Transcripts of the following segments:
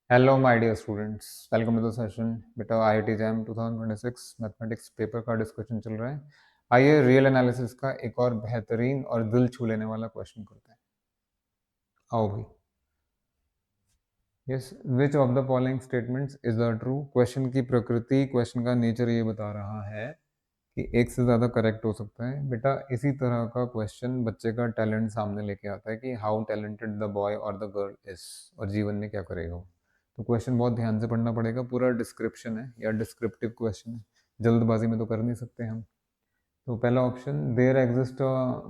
Hello my dear students, welcome to the session. बेटा IIT JAM 2026 mathematics paper का discussion चल रहा है। आइए रियल एनालिसिस का एक और बेहतरीन और दिल छू लेने वाला क्वेश्चन करते हैं। आओ भाई। Yes, which of the following statements is the true. Question की प्रकृति, क्वेश्चन का नेचर ये बता रहा है कि एक से ज़्यादा करेक्ट हो सकता है। बेटा इसी तरह का क्वेश्चन बच्चे का टैलेंट सामने लेके आता है कि हाउ टैलेंटेड द बॉय और द गर्ल इज, और जीवन में क्या करेगा वो। तो क्वेश्चन बहुत ध्यान से पढ़ना पड़ेगा, पूरा डिस्क्रिप्शन है या डिस्क्रिप्टिव क्वेश्चन है, जल्दबाजी में तो कर नहीं सकते हम। तो पहला option, there exist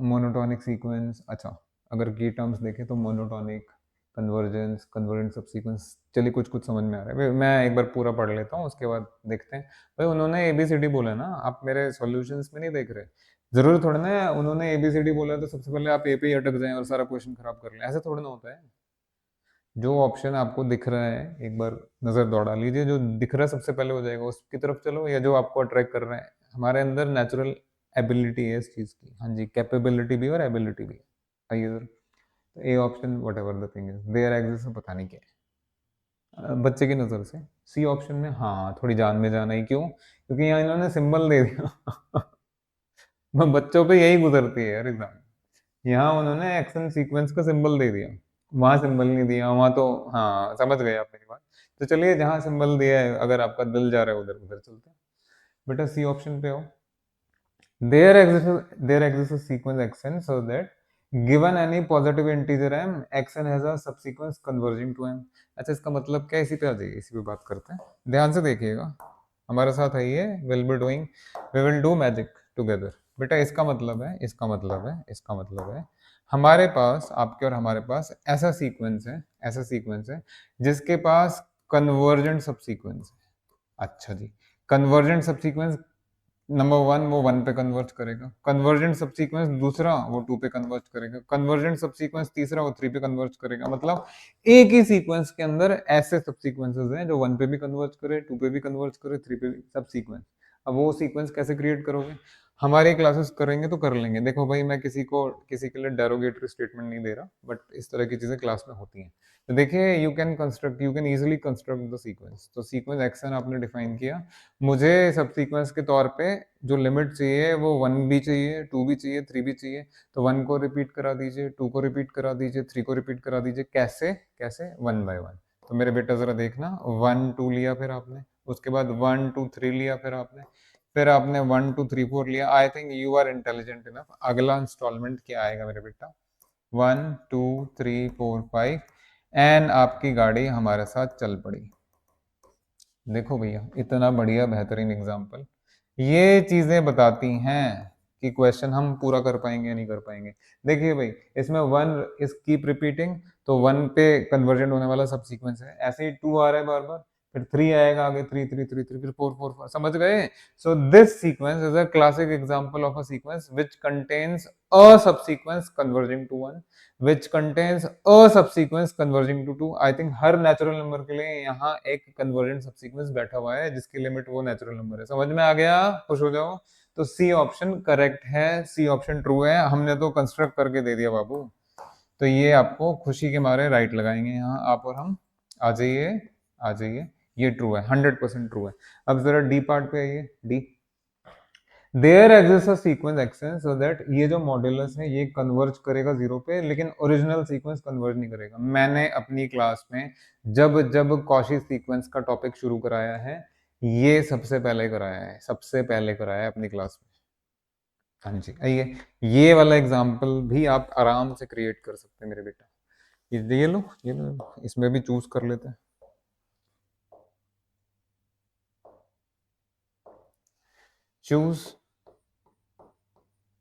monotonic sequence. अच्छा, अगर की टर्म्स देखें तो monotonic, convergence, convergent subsequence, चलिए कुछ कुछ समझ में आ रहा है। मैं एक बार पूरा पढ़ लेता हूँ, उसके बाद देखते हैं। भाई उन्होंने एबीसीडी बोला ना, आप मेरे सॉल्यूशंस में नहीं देख रहे। जरूर थोड़ा ना उन्होंने एबीसीडी बोला तो सबसे पहले आप ए पे ही अटक जाएं और सारा क्वेश्चन खराब कर लें, ऐसे थोड़ा ना होता है। जो ऑप्शन आपको दिख रहा है एक बार नजर दौड़ा लीजिए, जो दिख रहा है सबसे पहले हो जाएगा उसकी तरफ चलो, या जो आपको अट्रैक्ट कर रहे हैं। हमारे अंदर नेचुरल एबिलिटी है इस चीज की। हाँ जी, कैपेबिलिटी भी और एबिलिटी भी है। आइए सर, तो A option whatever the thing is there exist, पता नहीं क्या है बच्चे की नजर से। सी ऑप्शन में हाँ थोड़ी जान में जाना ही, क्यों? क्योंकि यहाँ इन्होंने सिंबल दे दिया। बच्चों पे यही गुजरती है यार एग्जाम। यहाँ उन्होंने एक्शन सीक्वेंस का सिंबल दे दिया, वहां सिंबल नहीं दिया, वहां तो हाँ समझ गए आप मेरी बात। तो चलिए जहां सिंबल दिया है, अगर आपका दिल जा रहा है उधर उधर चलते हैं। बेटा सी ऑप्शन पे हो। There exist sequence x n so that given any positive integer m x n has a subsequence converging to m। अच्छा, इसका मतलब क्या है? इसी पे आ जाइए, इसी पे बात करते हैं। ध्यान से देखिएगा, हमारे साथ आइए। Will be doing, we will do magic together. बेटा इसका मतलब है, इसका मतलब है, इसका मतलब है हमारे पास, आपके और हमारे पास ऐसा सीक्वेंस है, ऐसा सीक्वेंस है जिसके पास कन्वर्जेंट सब सीक्वेंस है। अच्छा जी, कन्वर्जेंट सब सीक्वेंस नंबर वन वो वन पे कन्वर्ज करेगा, कन्वर्जेंट सब सीक्वेंस दूसरा वो टू पे कन्वर्ज करेगा, कन्वर्जेंट सब सीक्वेंस तीसरा वो थ्री पे कन्वर्ज करेगा। मतलब एक ही सीक्वेंस के अंदर ऐसे सब सीक्वेंसेस हैं जो वन पे भी कन्वर्ज करे, टू पे भी कन्वर्ज करे, थ्री पे भी, सब सीक्वेंस। अब वो सीक्वेंस कैसे क्रिएट करोगे? हमारी क्लासेस करेंगे तो कर लेंगे। देखो भाई, मैं किसी को किसी के लिए डेरोगेटरी स्टेटमेंट नहीं दे रहा, बट इस तरह की चीजें क्लास में होती हैं। तो देखिए, you can easily construct the sequence. तो सीक्वेंस एक्शन आपने डिफाइन किया, मुझे सब सीक्वेंस के तौर पे जो लिमिट चाहिए वो वन भी चाहिए, टू भी चाहिए, थ्री भी चाहिए। तो वन को रिपीट करा दीजिए, टू को रिपीट करा दीजिए, थ्री को रिपीट करा दीजिए। कैसे कैसे? One by one. तो मेरे बेटा जरा देखना, वन टू लिया फिर आपने, उसके बाद वन टू थ्री लिया फिर आपने वन टू थ्री फोर लिया। I think you are intelligent enough. अगला इंस्टॉलमेंट क्या आएगा मेरे बेटा? One two three four five, and आपकी गाड़ी हमारे साथ चल पड़ी। देखो भैया, इतना बढ़िया बेहतरीन एग्जाम्पल। ये चीजें बताती हैं कि क्वेश्चन हम पूरा कर पाएंगे या नहीं कर पाएंगे। देखिए भाई, इसमें वन इज कीप रिपीटिंग, तो वन पे कन्वर्जेंट होने वाला सब सीक्वेंस है। ऐसे ही टू आ रहा है बार बार, फिर थ्री आएगा आगे, थ्री थ्री थ्री थ्री, फिर फोर फोर फोर। समझ गए? So this sequence is a classic example of a sequence which contains a subsequence converging to one, which contains a subsequence converging to two। I think her natural number के लिए यहाँ एक convergent subsequence बैठा हुआ है जिसकी limit वो natural number है। समझ में आ गया? खुश हो जाओ। तो सी ऑप्शन करेक्ट है, सी ऑप्शन ट्रू है। हमने तो कंस्ट्रक्ट करके दे दिया बाबू। तो ये आपको खुशी के मारे राइट लगाएंगे यहाँ आप और हम। आ जाइए, आ जाइए, ये ट्रू है, 100% ट्रू है। अब जरा डी पार्ट पे आइए। D, there exist a sequence x n so that, ये जो मॉड्यूलस है ये कन्वर्ज करेगा जीरो पे, लेकिन ओरिजिनल सीक्वेंस कन्वर्ज नहीं करेगा। मैंने अपनी क्लास में जब जब कॉशी सीक्वेंस का टॉपिक शुरू कराया है, ये सबसे पहले कराया है, सबसे पहले कराया है अपनी क्लास में। हाँ जी, आइए, ये वाला एग्जाम्पल भी आप आराम से क्रिएट कर सकते हैं मेरे बेटा। ये लो, ये लो, इसमें भी चूज कर लेते हैं। Choose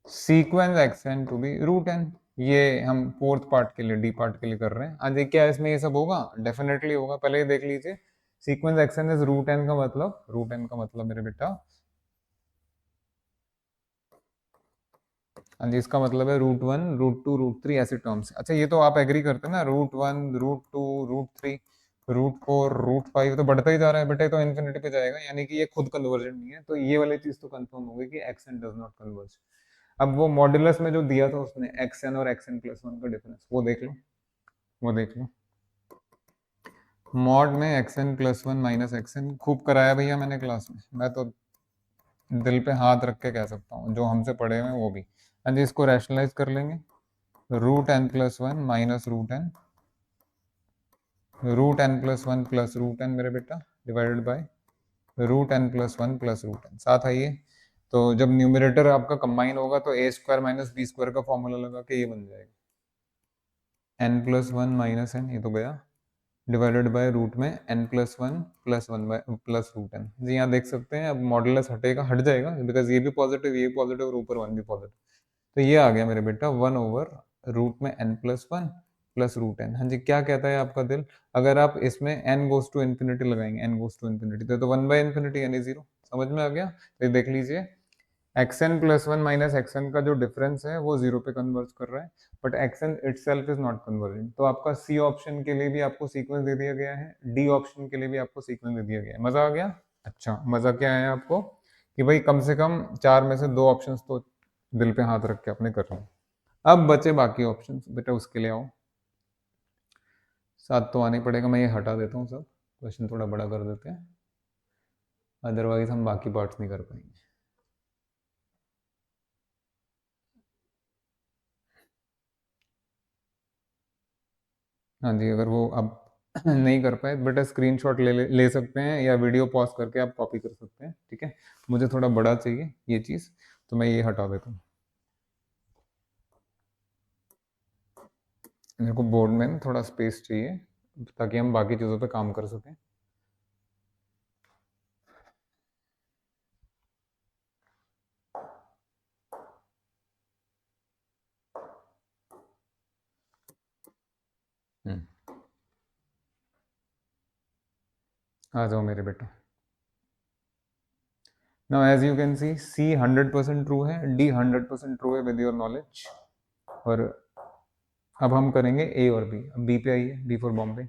sequence x n to be root n. ये हम फोर्थ पार्ट के लिए, डी पार्ट के लिए कर रहे हैं। हाँ जी, क्या इसमें ये सब होगा? डेफिनेटली होगा। पहले ये देख लीजिए, sequence x n is root n का मतलब, रूट एन का मतलब मेरे बेटा, हाँ जी, इसका मतलब है root one, root two, root three, ऐसे टर्म्स। अच्छा, ये तो आप एग्री करते हैं ना, root one, root two, root three, root four, root five, तो बढ़ता ही जा रहा है बेटे, तो इन्फिनिटी पे जाएगा, यानी कि ये खुद कन्वर्जन नहीं है। तो ये वाली चीज तो कंफर्म हो गई कि एक्शन डज नॉट कन्वर्ज। अब वो मॉड्यूलस में जो दिया था उसने, एक्स एन और एक्स एन प्लस वन का डिफरेंस, वो देख लो, वो देख लो। मॉड में xn plus one minus xn खूब कराया भैया मैंने क्लास में, मैं तो दिल पे हाथ रख के कह सकता हूँ, जो हमसे पढ़े हुए हैं वो भी। हाँ जी, इसको रैशनलाइज कर लेंगे, root n plus one minus root n plus one plus root n मेरे बेटा divided by root n plus one plus root n. साथ आइए, तो जब न्यूमरेटर आपका कंबाइन होगा तो a square minus b square का फॉर्मूला लगा के ये बन जाएगा n plus one minus n, ये तो गया, डिवाइडेड बाय रूट में n plus one by plus root n. जी यहाँ देख सकते हैं, अब मॉडुलस हटेगा, हट जाएगा, बिकॉज ये भी पॉजिटिव और ऊपर वन भी पॉजिटिव। तो ये आ गया मेरे बेटा वन ओवर रूट में n plus one plus root n. हाँ जी, क्या कहता है आपका दिल, अगर आप इसमें एन गोस टू इन्फिनिटी लगाएंगे, एन गोस टू इन्फिनिटी, तो वन बाय इन्फिनिटी यानी जीरो। समझ में आ गया? तो ये देख लीजिए, xn plus one minus xn का जो डिफरेंस है वो जीरो पे कन्वर्ज कर रहा है, but xn itself is not converging. तो आपका सी ऑप्शन के लिए भी आपको सीक्वेंस दे दिया गया है, डी ऑप्शन के लिए भी आपको सीक्वेंस दे दिया गया है। मजा आ गया? अच्छा, मजा क्या आया आपको कि भाई कम से कम चार में से दो ऑप्शंस तो दिल पे हाथ रख के आपने कर लिया। अब बचे बाकी ऑप्शंस, बेटा उसके लिए आओ, साथ तो आने पड़ेगा। मैं ये हटा देता हूँ सब, क्वेश्चन थोड़ा बड़ा कर देते हैं, अदरवाइज हम बाकी पार्ट्स नहीं कर पाएंगे। हाँ जी, अगर वो अब नहीं कर पाए बेटा स्क्रीनशॉट ले सकते हैं, या वीडियो पॉज करके आप कॉपी कर सकते हैं, ठीक है। मुझे थोड़ा बड़ा चाहिए ये चीज़, तो मैं ये हटा देता हूँ। मेरे को बोर्ड में ना थोड़ा स्पेस चाहिए ताकि हम बाकी चीज़ों पे काम कर सकें। आ जाओ मेरे बेटा। Now as you can see, C 100% true है, डी 100% ट्रू है विद योर नॉलेज। और अब हम करेंगे ए और बी। अब बी पे आइए, B for Bombay.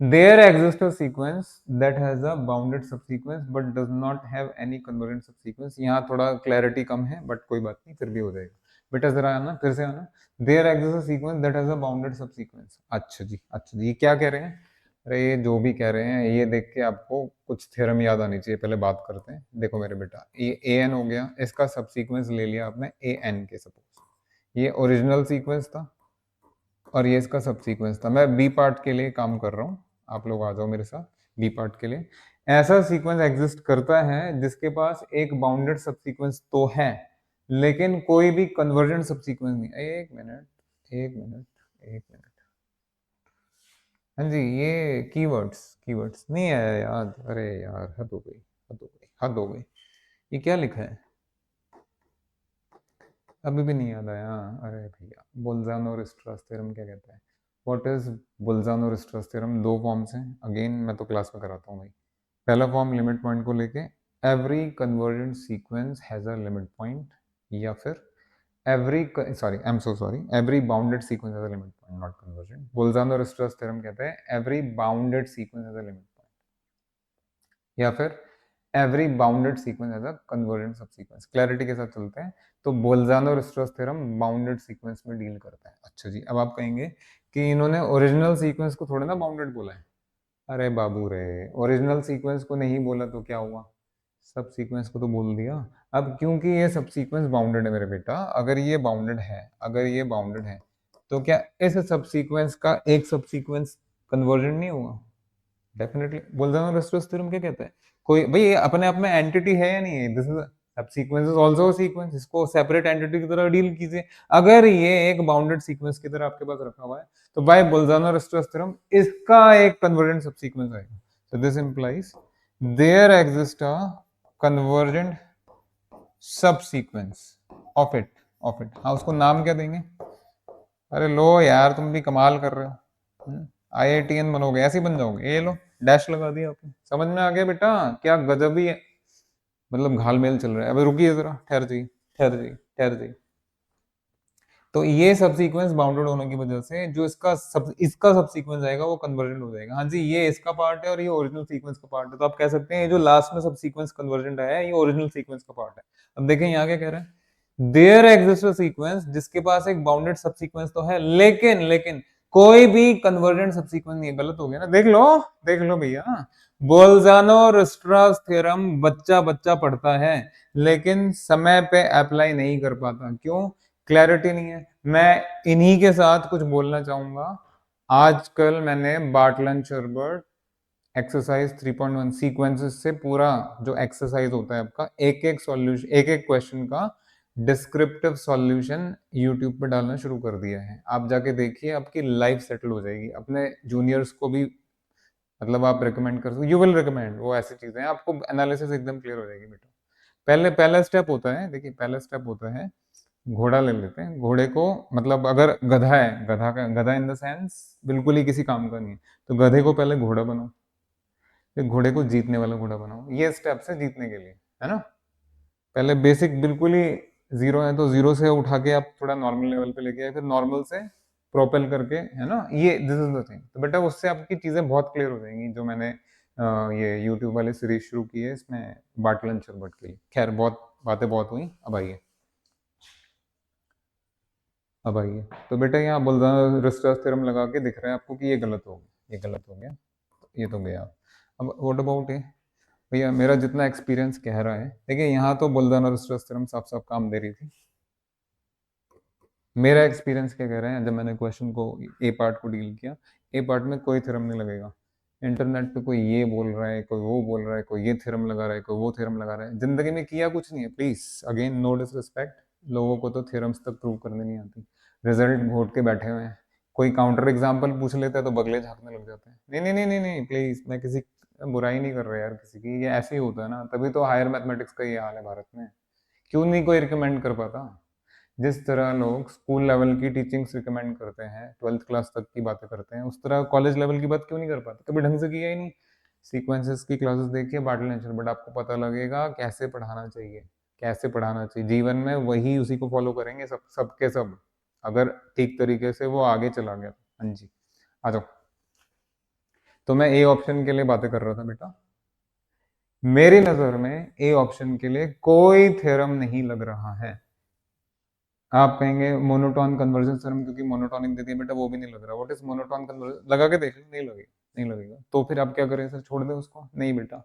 There exists a sequence that has a bounded subsequence but does not have any convergent subsequence। यहाँ थोड़ा क्लैरिटी कम है बट कोई बात नहीं, फिर भी हो जाएगा। बेटा जरा आना, फिर से आना। There exists a sequence that has a bounded subsequence। अच्छा जी, अच्छा जी, ये क्या कह रहे हैं? अरे ये जो भी कह रहे हैं, ये देख के आपको कुछ थ्योरम याद आनी चाहिए। पहले बात करते हैं। देखो मेरे बेटा, ये ए एन हो गया, इसका सबसीक्वेंस ले लिया आपने ए एन के, सपोज ये ओरिजिनल सीक्वेंस था और ये इसका सब सीक्वेंस था। मैं बी पार्ट के लिए काम कर रहा हूँ, आप लोग आ जाओ मेरे साथ बी पार्ट के लिए। ऐसा सीक्वेंस एग्जिस्ट करता है जिसके पास एक बाउंडेड सब सीक्वेंस तो है, लेकिन कोई भी कन्वर्जेंट सब सीक्वेंस नहीं। एक मिनट, एक मिनट, एक मिनट। हाँ जी, ये कीवर्ड्स, कीवर्ड्स नहीं आया याद। अरे यार, हद हो गई, हद हो गई, हद हो गई। ये क्या लिखा है? अभी भी नहीं याद आया। अरे भैया, बोल्जानो रिस्ट्रस थ्योरम क्या कहता है? What is Bolzano Weierstrass theorem? दो फॉर्म्स हैं, अगेन मैं तो क्लास में कराता हूँ भाई। पहला फॉर्म लिमिट पॉइंट को लेके, every convergent sequence has a limit point, या फिर every, sorry I am so sorry, every bounded sequence has a limit point, not convergent. Bolzano Weierstrass theorem कहता है every bounded sequence has a limit point, या फिर every bounded sequence has a convergent subsequence. Clarity के साथ चलते हैं। तो Bolzano Weierstrass theorem bounded sequence में डील करता है। अच्छा जी, अब आप कहेंगे कि इन्होंने ओरिजिनल सीक्वेंस को थोड़ा ना बाउंडेड बोला है। अरे बाबू रे, ओरिजिनल सीक्वेंस को नहीं बोला तो क्या हुआ? सब सीक्वेंस को तो बोल दिया। अब क्योंकि ये सब सीक्वेंस बाउंडेड है मेरे बेटा, अगर ये बाउंडेड है, अगर ये बाउंडेड है, तो क्या इस सब सीक्वेंस का एक सब सीक्वेंस कन्वर्जन नहीं हुआ? डेफिनेटली। बोल्जानो रेस्टोस थ्योरम क्या कहता है? कोई भाई ये अपने आप में एंटिटी है या नहीं है? दिस इज सब सीक्वेंस इज आल्सो सीक्वेंस, इसको सेपरेट एंटिटी की तरह डील कीजिए। अगर ये एक बाउंडेड सीक्वेंस की तरह आपके पास रखा हुआ है, तो बाय बोल्जानो रेस्टोस थ्योरम इसका एक कन्वर्जेंट सब सीक्वेंस आएगा। so this implies there exists a convergent subsequence of it। हाँ, उसको नाम क्या देंगे? अरे लो यार, तुम भी कमाल कर रहे हो। IITN बनोगे, ऐसे ही बन जाओगे। ये लो, डैश लगा दिया आपने। समझ में आ गया बेटा? क्या गजब ही है, मतलब घालमेल चल रहा है। अब रुकिए जरा, ठहर जाइए, ठहर जाइए, ठहर जाइए। तो ये सब सीक्वेंस बाउंडेड होने की वजह से जो इसका सब सीक्वेंस आएगा वो कन्वर्जेंट हो जाएगा। हाँ जी, ये इसका पार्ट है और ये ओरिजिनल सीक्वेंस का पार्ट है। तो आप कह सकते हैं ये जो लास्ट में सब सीक्वेंस कन्वर्जेंट आया है, ये ओरिजिनल सीक्वेंस का पार्ट है। अब देखें यहाँ क्या कह रहा है, देयर एग्जिस्ट अ सीक्वेंस जिसके पास एक बाउंडेड सब सीक्वेंस तो है, लेकिन कोई भी कन्वर्जेंट सब्सीक्वेंस नहीं है। गलत हो गया ना, देख लो भैया। बोल्जानो रस्ट्रास थ्योरम बच्चा बच्चा पढ़ता है लेकिन समय पे अप्लाई नहीं कर पाता, क्यों? क्लैरिटी नहीं है। मैं इन्हीं के साथ कुछ बोलना चाहूंगा। आजकल मैंने बार्टलन शर्बर्ट एक्सरसाइज 3.1 सीक्वेंसेस से पूरा जो एक्सरसाइज होता है आपका, एक एक सॉल्यूशन, एक एक क्वेश्चन का डिस्क्रिप्टिव सॉल्यूशन यूट्यूब पे डालना शुरू कर दिया है। आप जाके देखिए, आपकी लाइफ सेटल हो जाएगी। अपने जूनियर्स को भी मतलब आप रिकमेंड कर सकते, यू विल रिकमेंड। वो ऐसी चीजें हैं, आपको एनालिसिस एकदम क्लियर हो जाएगी बेटा। पहला स्टेप होता है, देखिए पहला स्टेप होता है, घोड़ा ले लेते हैं। घोड़े को मतलब अगर गधा है, गधा इन द सेंस बिल्कुल ही किसी काम का नहीं है, तो गधे को पहले घोड़ा बनाओ, फिर घोड़े को जीतने वाला घोड़ा बनाओ। ये स्टेप्स है जीतने के लिए, है ना। पहले बेसिक बिल्कुल ही जीरो है, तो जीरो से उठा के आप थोड़ा नॉर्मल लेवल पे लेके आए, फिर नॉर्मल से प्रोपेल करके, है ना। ये दिस इज द थिंग। तो बेटा उससे आपकी चीजें बहुत क्लियर हो जाएंगी। जो मैंने ये यूट्यूब वाली सीरीज शुरू की है, इसमें बाटलन शरबट के लिए। खैर बहुत बातें बहुत हुई, अब आइए। तो बेटा यहाँ बुल्जानो रिस्टर्स थ्योरम लगा के दिख रहा है आपको कि ये गलत हो गया, ये गलत हो गया, ये तो गया। अब व्हाट अबाउट ये? भैया मेरा जितना एक्सपीरियंस कह रहा है, देखिए यहाँ तो बुल्जानो रिस्टर्स थ्योरम साफ साफ काम दे रही थी। मेरा एक्सपीरियंस क्या कह रहा है, जब मैंने क्वेश्चन को ए पार्ट को डील किया, ए पार्ट में कोई थ्योरम नहीं लगेगा। इंटरनेट पे कोई ये बोल रहा है, कोई वो बोल रहा है, कोई ये थ्योरम लगा रहा है, कोई वो थ्योरम लगा रहा है, जिंदगी में किया कुछ नहीं है। प्लीज अगेन नो डिसरिस्पेक्ट, लोगों को तो थ्योरम्स तक प्रूव करने नहीं आती, रिजल्ट घोट के बैठे हुए हैं। कोई काउंटर एग्जाम्पल पूछ लेता है तो बगले झांकने लग जाते हैं। नहीं नहीं नहीं नहीं नहीं, प्लीज, मैं किसी बुराई नहीं कर रहा यार किसी की, ये ऐसे ही होता है ना, तभी तो हायर मैथमेटिक्स का ये हाल है भारत में। क्यों नहीं कोई रिकमेंड कर पाता? जिस तरह लोग स्कूल लेवल की टीचिंग्स रिकमेंड करते हैं, 12th क्लास तक की बातें करते हैं, उस तरह कॉलेज लेवल की बात क्यों नहीं कर पाते? कभी ढंग से किया ही नहीं। सीक्वेंसेस की क्लासेस देखिए, बाटल नेचर, बट आपको पता लगेगा कैसे पढ़ाना चाहिए, कैसे पढ़ाना चाहिए जीवन में। वही उसी को फॉलो करेंगे सबके सब, अगर ठीक तरीके से वो आगे चला गया। हाँ जी, आ जाओ। तो मैं ए ऑप्शन के लिए बातें कर रहा था बेटा। मेरी नजर में ए ऑप्शन के लिए कोई थ्योरम नहीं लग रहा है। आप कहेंगे मोनोटोन कन्वर्जन थ्योरम, क्योंकि मोनोटोनिक दे दिया बेटा, वो भी नहीं लग रहा। What is monotone conversion? लगा के देख लो, नहीं लगेगा, नहीं लगेगा। तो फिर आप क्या करें सर, छोड़ दें उसको? नहीं बेटा,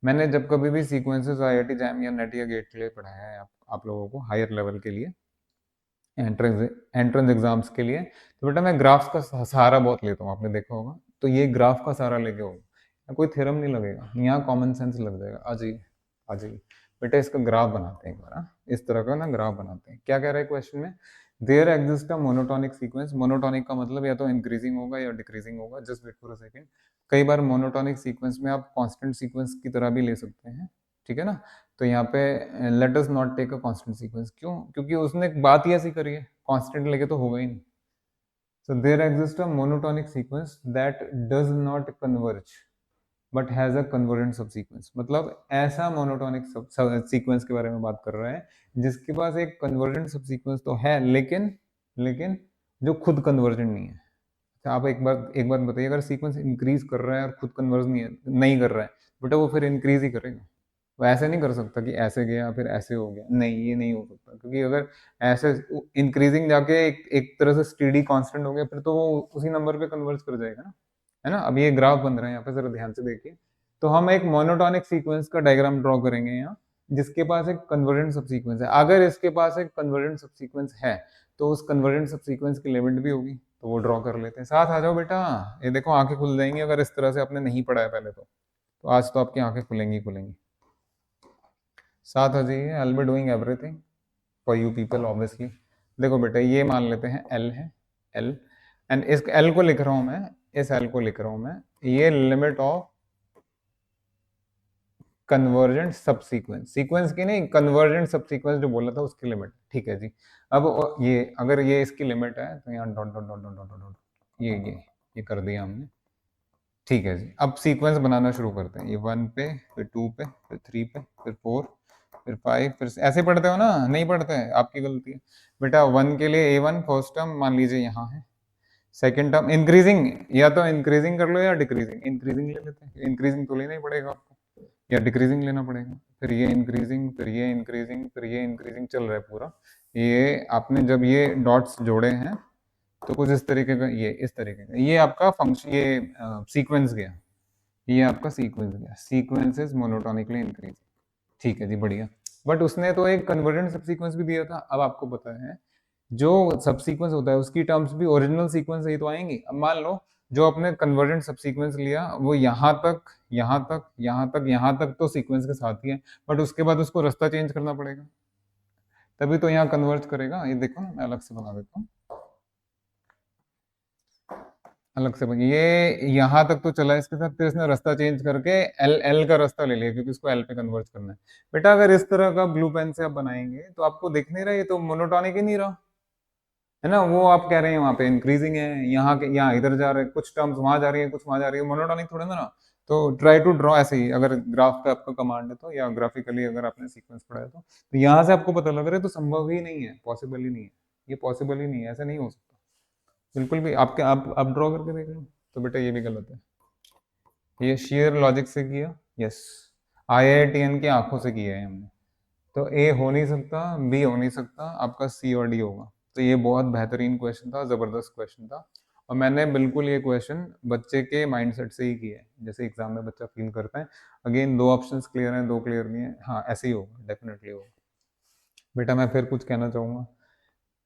मैंने जब कभी भी सीक्वेंसेस आईआईटी जैम या नेट या गेट के लिए पढ़ाया है आप लोगों को, हायर लेवल के लिए, एंट्रेंस एंट्रेंस एग्जाम्स के लिए, तो बेटा मैं ग्राफ्स का सहारा बहुत लेता हूँ, आपने देखा होगा। तो ये ग्राफ का सहारा लेके होगा, कोई थ्योरम नहीं लगेगा यहाँ, कॉमन सेंस लग जाएगा। आ जाइए, आ जाइए बेटा, इसका ग्राफ बनाते हैं एक बार। हाँ, इस तरह का ना ग्राफ बनाते हैं। क्या कह रहा है क्वेश्चन में? There exist a monotonic sequence. Monotonic का मतलब या तो इंक्रीजिंग होगा या डिक्रीजिंग होगा। Just wait for a second. कई बार मोनोटोनिक सीक्वेंस में आप कांस्टेंट सीक्वेंस की तरह भी ले सकते हैं, ठीक है ना। तो यहाँ पे let us not take a constant sequence. क्यों? क्योंकि उसने बात ही ऐसी करी है, कांस्टेंट लेके तो होगा ही नहीं। So there exists a monotonic sequence that does not converge but has a convergent subsequence। मतलब ऐसा मोनोटोनिक सीक्वेंस के बारे में बात कर रहा है जिसके पास एक कन्वर्जेंट सबसीक्वेंस तो है, लेकिन लेकिन जो खुद कन्वर्जेंट नहीं है। अच्छा, आप एक बात बताइए, अगर सीक्वेंस इंक्रीज कर रहा है और खुद कन्वर्ज नहीं कर रहा है, बेटा वो फिर इंक्रीज ही करेगा। वो ऐसे नहीं कर सकता कि ऐसे गया फिर ऐसे हो गया, नहीं, ये नहीं हो सकता। क्योंकि अगर ऐसे इंक्रीजिंग जाके एक तरह से स्टेडी कांस्टेंट हो गया, फिर तो वो उसी नंबर पे कन्वर्ज कर जाएगा ना, है ना। अब ये ग्राफ बन रहा है यहाँ पे, जरा ध्यान से देखिए। तो हम एक मोनोटोनिक सीक्वेंस का डायग्राम ड्रॉ करेंगे यहाँ, जिसके पास एक कन्वर्जेंट सबसीक्वेंस है। अगर इसके पास एक कन्वर्जेंट सबसीक्वेंस है, तो उस कन्वर्जेंट सबसीक्वेंस की लिमिट भी होगी, तो वो ड्रॉ कर लेते हैं। साथ आ जाओ बेटा, ये देखो आंखें खुल जाएंगी अगर इस तरह से आपने नहीं पढ़ा है पहले तो आज तो आपकी आंखें खुलेंगी खुलेंगी। साथ आ जाइए, I will be doing everything for you people obviously. देखो बेटा, ये मान लेते हैं एल है, एल, एंड इस एल को लिख रहा हूं मैं, इस एल को लिख रहा हूं मैं, ये limit of convergent subsequence, sequence की नहीं, कन्वर्जेंट सबसीक्वेंस जो बोला था उसकी लिमिट, ठीक है जी। अब ये अगर ये इसकी लिमिट है तो यहाँ dot dot dot dot dot dot ये कर दिया हमने, ठीक है जी। अब सीक्वेंस बनाना शुरू करते हैं। ये 1 पे, फिर 2 पे, फिर 3 पे, फिर 4, फिर 5, फिर ऐसे पढ़ते हो ना? नहीं पढ़ते हैं, आपकी गलती है बेटा। 1 के लिए A1 फर्स्ट टर्म मान लीजिए यहाँ है, सेकंड टर्म इंक्रीजिंग, या तो इंक्रीजिंग कर लो या डिक्रीजिंग। इंक्रीजिंग ले लेते हैं, इंक्रीजिंग तो लेना ही पड़ेगा आपको, या डिक्रीजिंग लेना पड़ेगा। फिर ये इंक्रीजिंग, फिर ये इंक्रीजिंग, फिर ये इंक्रीजिंग, चल रहा है पूरा। ये आपने जब ये डॉट्स जोड़े हैं तो कुछ इस तरीके का, ये इस तरीके का, ये आपका फंक्शन, ये सीक्वेंस गया, ये आपका सीक्वेंस गया, सीक्वेंस इज मोनोटोनिकली इंक्रीजिंग। ठीक है जी, बढ़िया। बट उसने तो एक कन्वर्जेंट सब सीक्वेंस भी दिया था। अब आपको पता है जो सब सीक्वेंस होता है उसकी टर्म्स भी ओरिजिनल सीक्वेंस से ही तो आएंगी। अब मान लो जो अपने कन्वर्जेंट सब सीक्वेंस लिया वो यहाँ तक, यहाँ तक, यहाँ तक, यहाँ तक तो सीक्वेंस के साथ ही है, बट उसके बाद उसको रास्ता चेंज करना पड़ेगा, तभी तो यहाँ कन्वर्ज करेगा। ये देखो मैं अलग से बना देता हूँ, अलग से ये यहाँ तक तो चला इसके साथ, फिर इसने रास्ता चेंज करके एल एल का रास्ता ले लिया क्योंकि इसको एल पे कन्वर्ट करना है। बेटा अगर इस तरह का ब्लू पेन से आप बनाएंगे तो आपको दिख नहीं रहा, ये तो मोनोटॉनिक ही नहीं रहा है ना। वो आप कह रहे हैं वहां पे इंक्रीजिंग है, यहाँ के यहाँ इधर जा रहे हैं, कुछ टर्म्स वहां जा रही है, कुछ वहां जा रही है, मोनोटॉनिक थोड़ा ना। तो ट्राई टू ड्रॉ ऐसे ही, अगर ग्राफ पे आपका कमांड है तो, या ग्राफिकली अगर आपने सीक्वेंस पढ़ा है तो यहाँ से आपको पता लग रहा है तो संभव ही नहीं है, पॉसिबल ही नहीं है, ये पॉसिबल ही नहीं है, ऐसा नहीं हो सकता बिल्कुल भी। आपके आप ड्रॉ करके देख लो तो बेटा ये भी गलत है। ये शेयर लॉजिक से किया, यस, IITN की आंखों से किया है हमने। तो ए हो नहीं सकता, बी हो नहीं सकता, आपका सी और डी होगा। तो ये बहुत बेहतरीन क्वेश्चन था, जबरदस्त क्वेश्चन था, और मैंने बिल्कुल ये क्वेश्चन बच्चे के माइंडसेट से ही किया है, जैसे एग्जाम में बच्चा फील करता है। अगेन दो ऑप्शंस क्लियर हैं, दो क्लियर नहीं है, हाँ ऐसे ही होगा, डेफिनेटली होगा। बेटा मैं फिर कुछ कहना चाहूंगा,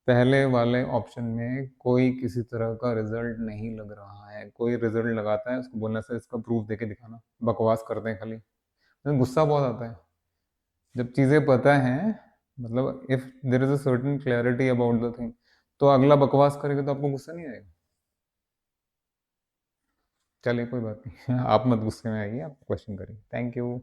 पहले वाले ऑप्शन में कोई किसी तरह का रिजल्ट नहीं लग रहा है, कोई रिजल्ट लगाता है उसको बोलने से इसका प्रूफ देके दिखाना, बकवास करते हैं खाली, मुझे गुस्सा बहुत आता है जब चीजें पता है, मतलब if there is a certain clarity about the thing, तो अगला बकवास करेगा तो आपको गुस्सा नहीं आएगा। चलिए कोई बात नहीं आप मत गुस्से में आइए, आप क्वेश्चन करिए। Thank you.